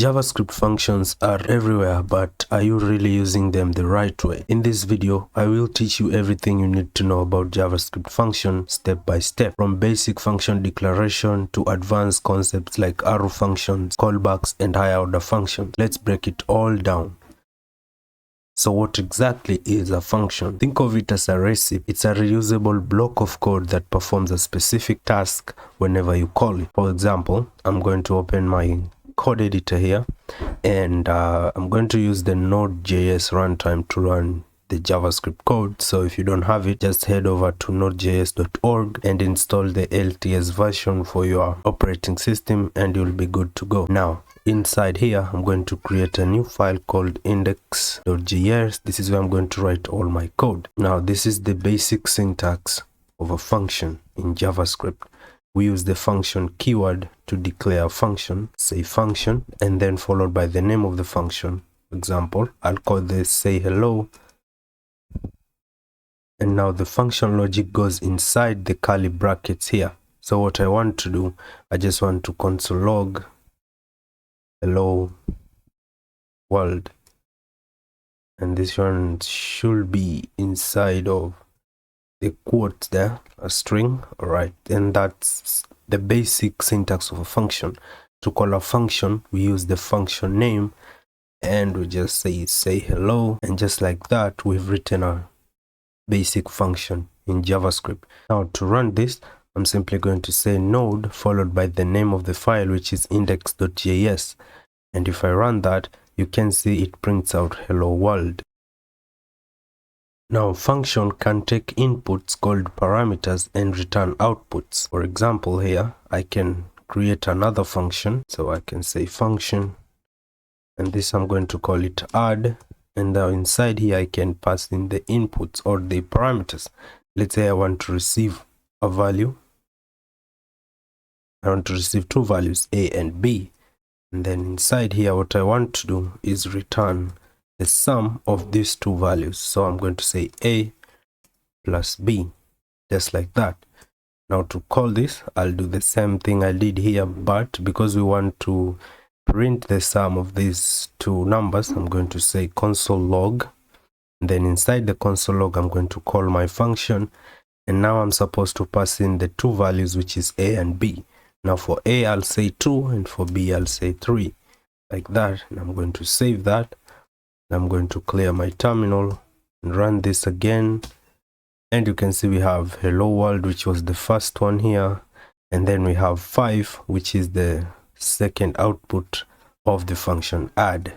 JavaScript functions are everywhere, but are you really using them the right way? In this video, I will teach you everything you need to know about JavaScript function step by step, from basic function declaration to advanced concepts like arrow functions, callbacks, and higher order functions. Let's break it all down. So what exactly is a function? Think of it as a recipe. It's a reusable block of code that performs a specific task whenever you call it. For example, I'm going to open my code editor here, and I'm going to use the Node.js runtime to run the JavaScript code. So if you don't have it, just head over to nodejs.org and install the LTS version for your operating system and you'll be good to go. Now, inside here, I'm going to create a new file called index.js. This is where I'm going to write all my code. Now, this is the basic syntax of a function in JavaScript. We use the function keyword to declare a function, say function, and then followed by the name of the function. For example, I'll call this say hello. And now the function logic goes inside the curly brackets here. So what I want to do, I just want to console log hello world, and this one should be inside of the quote there, a string. All right, and that's the basic syntax of a function. To call a function, we use the function name and we just say hello, and just like that, we've written a basic function in JavaScript. Now to run this, I'm simply going to say node followed by the name of the file, which is index.js, and if I run that, you can see it prints out hello world. Now, function can take inputs called parameters and return outputs. For example, here I can create another function, so I can say function, and this I'm going to call it add, and now inside here I can pass in the inputs or the parameters. Let's say I want to receive a value. I want to receive two values, a and b, and then inside here what I want to do is return the sum of these two values. So I'm going to say a plus b, just like that. Now to call this, I'll do the same thing I did here, but because we want to print the sum of these two numbers, I'm going to say console log, and then inside the console log I'm going to call my function, and now I'm supposed to pass in the two values, which is a and b. Now for a I'll say 2, and for b I'll say 3, like that, and I'm going to save that. I'm going to clear my terminal and run this again, and you can see we have hello world, which was the first one here, and then we have 5, which is the second output of the function add.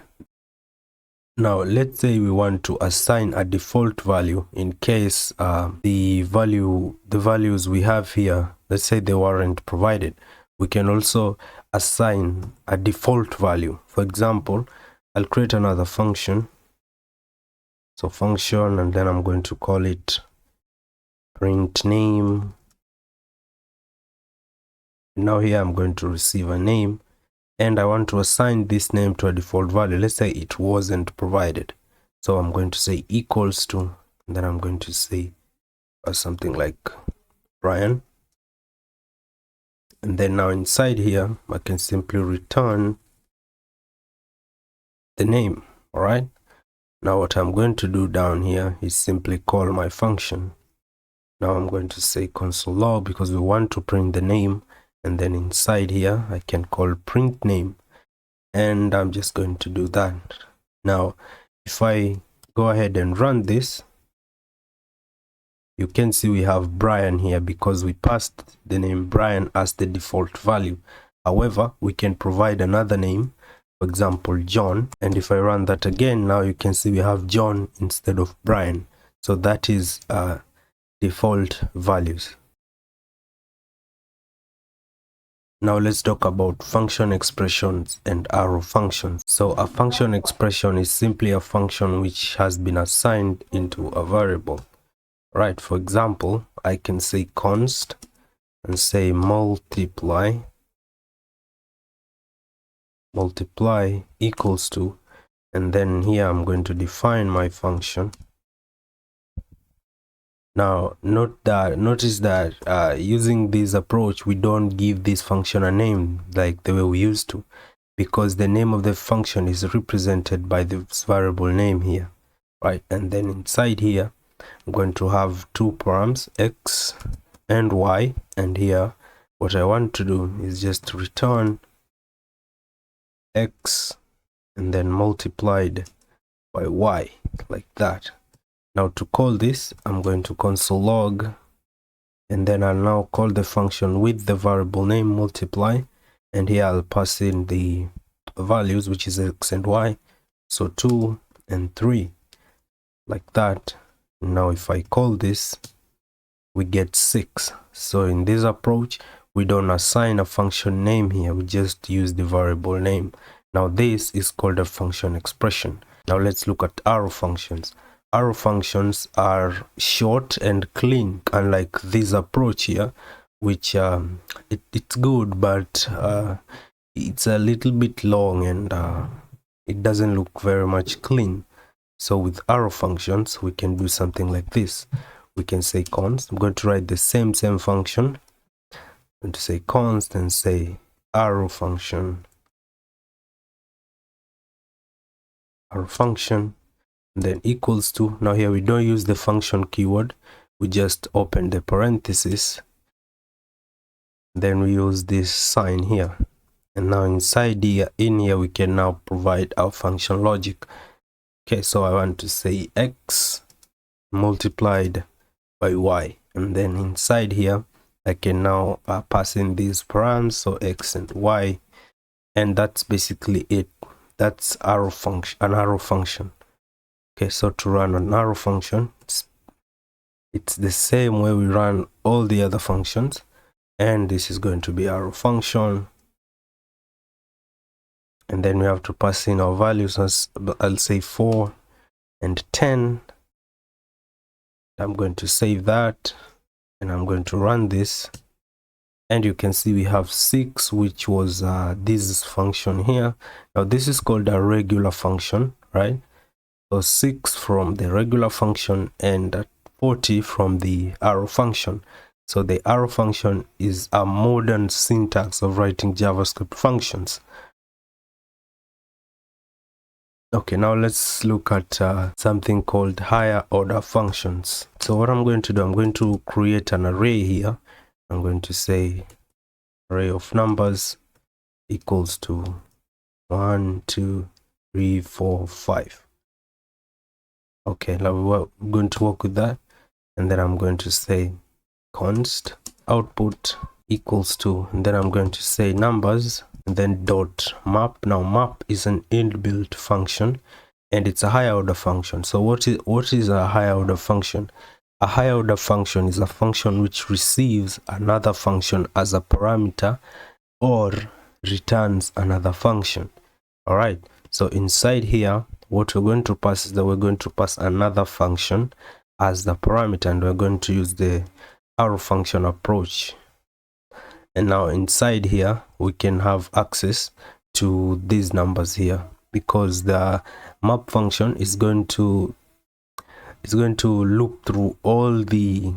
Now let's say we want to assign a default value in case the values we have here, let's say they weren't provided. We can also assign a default value. For example, I'll create another function, so function, and then I'm going to call it print name. Now here I'm going to receive a name, and I want to assign this name to a default value. Let's say it wasn't provided, so I'm going to say equals to, and then I'm going to say something like Brian, and then now inside here I can simply return the name. All right, now what I'm going to do down here is simply call my function. Now I'm going to say console log because we want to print the name, and then inside here I can call print name, and I'm just going to do that. Now if I go ahead and run this, you can see we have Brian here because we passed the name Brian as the default value. However, we can provide another name, for example John, and if I run that again, now you can see we have John instead of Brian. So that is default values. Now let's talk about function expressions and arrow functions. So a function expression is simply a function which has been assigned into a variable. Right, for example, I can say const and say multiply equals to, and then here I'm going to define my function. Now notice that using this approach, we don't give this function a name like the way we used to. because the name of the function is represented by this variable name here, right? And then inside here I'm going to have two params, x and y, and here what I want to do is just return x and then multiplied by y, like that. Now to call this, I'm going to console log, and then I'll now call the function with the variable name multiply, and here I'll pass in the values, which is x and y, so 2 and 3, like that. Now if I call this, we get 6. So in this approach, we don't assign a function name here, we just use the variable name. Now this is called a function expression. Now let's look at arrow functions. Arrow functions are short and clean, unlike this approach here, which it's good, but it's a little bit long and it doesn't look very much clean. So with arrow functions, we can do something like this. We can say const. I'm going to write the same function. I'm going to say const and say arrow function, then equals to. Now here we don't use the function keyword, we just open the parenthesis, then we use this sign here, and now inside here, in here, we can now provide our function logic. Okay, so I want to say x multiplied by y, and then inside here I can now pass in these params, so x and y, and that's basically it. That's an arrow function. Okay, so to run an arrow function, it's the same way we run all the other functions, and this is going to be arrow function, and then we have to pass in our values as I'll say 4 and 10. I'm going to save that, and I'm going to run this, and you can see we have 6, which was this function here. Now this is called a regular function, right? So 6 from the regular function and 40 from the arrow function. So the arrow function is a modern syntax of writing JavaScript functions. Okay, now let's look at something called higher order functions. So what I'm going to do, I'm going to create an array here. I'm going to say array of numbers equals to 1, 2, 3, 4, 5. Okay, now we're going to work with that, and then I'm going to say const output equals to, and then I'm going to say numbers, and then dot map. Now map is an inbuilt function, and it's a higher order function. So what is a higher order function? A higher order function is a function which receives another function as a parameter or returns another function. All right, so inside here, what we're going to pass is that we're going to pass another function as the parameter, and we're going to use the arrow function approach. And now inside here, we can have access to these numbers here, because the map function is going to look through all the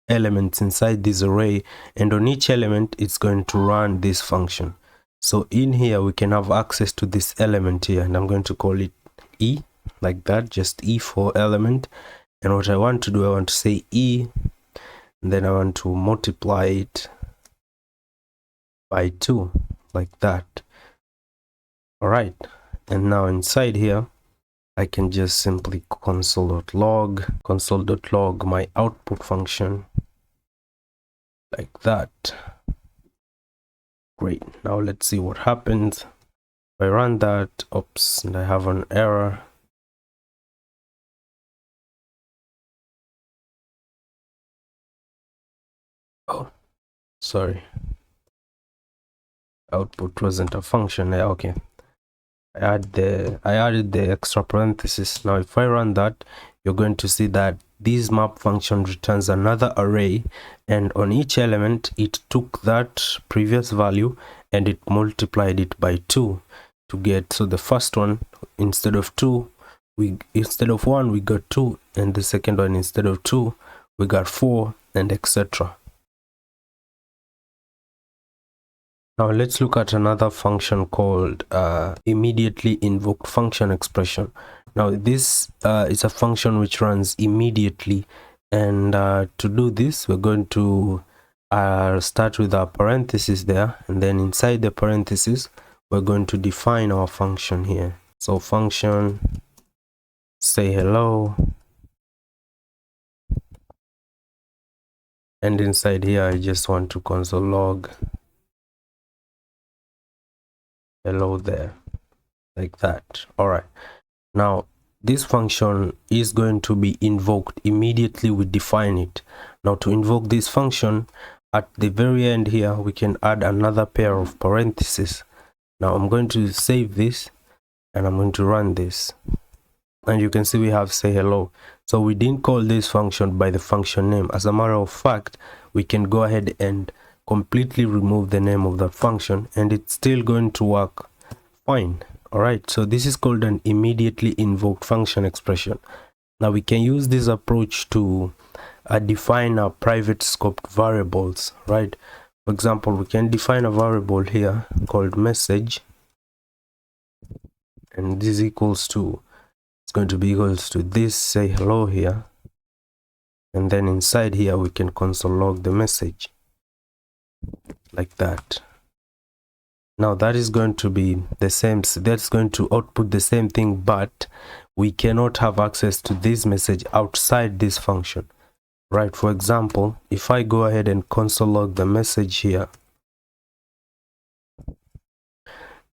elements inside this array, and on each element it's going to run this function. So in here we can have access to this element here, and I'm going to call it E, like that, just E for element. And what I want to do, I want to say E, and then I want to multiply it by 2, like that. All right, and now inside here I can just simply console.log my output function, like that. Great, now let's see what happens. If I run that, oops, and I have an error. Oh, sorry, output wasn't a function. Yeah, okay, I added the extra parenthesis. Now if I run that, you're going to see that this map function returns another array, and on each element it took that previous value and it multiplied it by 2 to get, so the first one, instead of 1 we got 2, and the second one, instead of 2 we got 4, and etc. Now let's look at another function called immediately invoked function expression. Now this is a function which runs immediately, and to do this we're going to start with our parenthesis there, and then inside the parenthesis we're going to define our function here. So function say hello, and inside here I just want to console log hello there, like that. All right, now this function is going to be invoked immediately we define it. Now to invoke this function, at the very end here we can add another pair of parentheses. Now I'm going to save this and I'm going to run this, and you can see we have say hello. So we didn't call this function by the function name. As a matter of fact, we can go ahead and completely remove the name of that function and it's still going to work fine. All right, so this is called an immediately invoked function expression. Now we can use this approach to define our private scoped variables, right? For example, we can define a variable here called message, and this equals to, it's going to be equals to this say hello here, and then inside here we can console log the message like that. Now that is going to be the same, that's going to output the same thing, but we cannot have access to this message outside this function, right? For example, if I go ahead and console log the message here,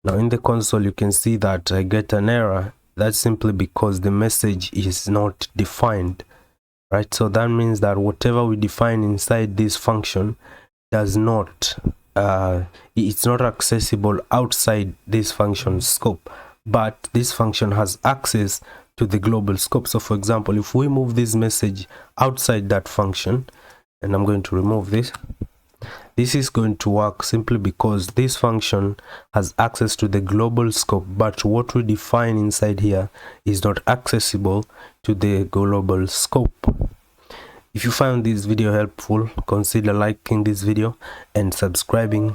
now in the console you can see that I get an error. That's simply because the message is not defined, right? So that means that whatever we define inside this function does not it's not accessible outside this function's scope, but this function has access to the global scope. So for example, if we move this message outside that function, and I'm going to remove this, this is going to work simply because this function has access to the global scope, but what we define inside here is not accessible to the global scope. If you found this video helpful, consider liking this video and subscribing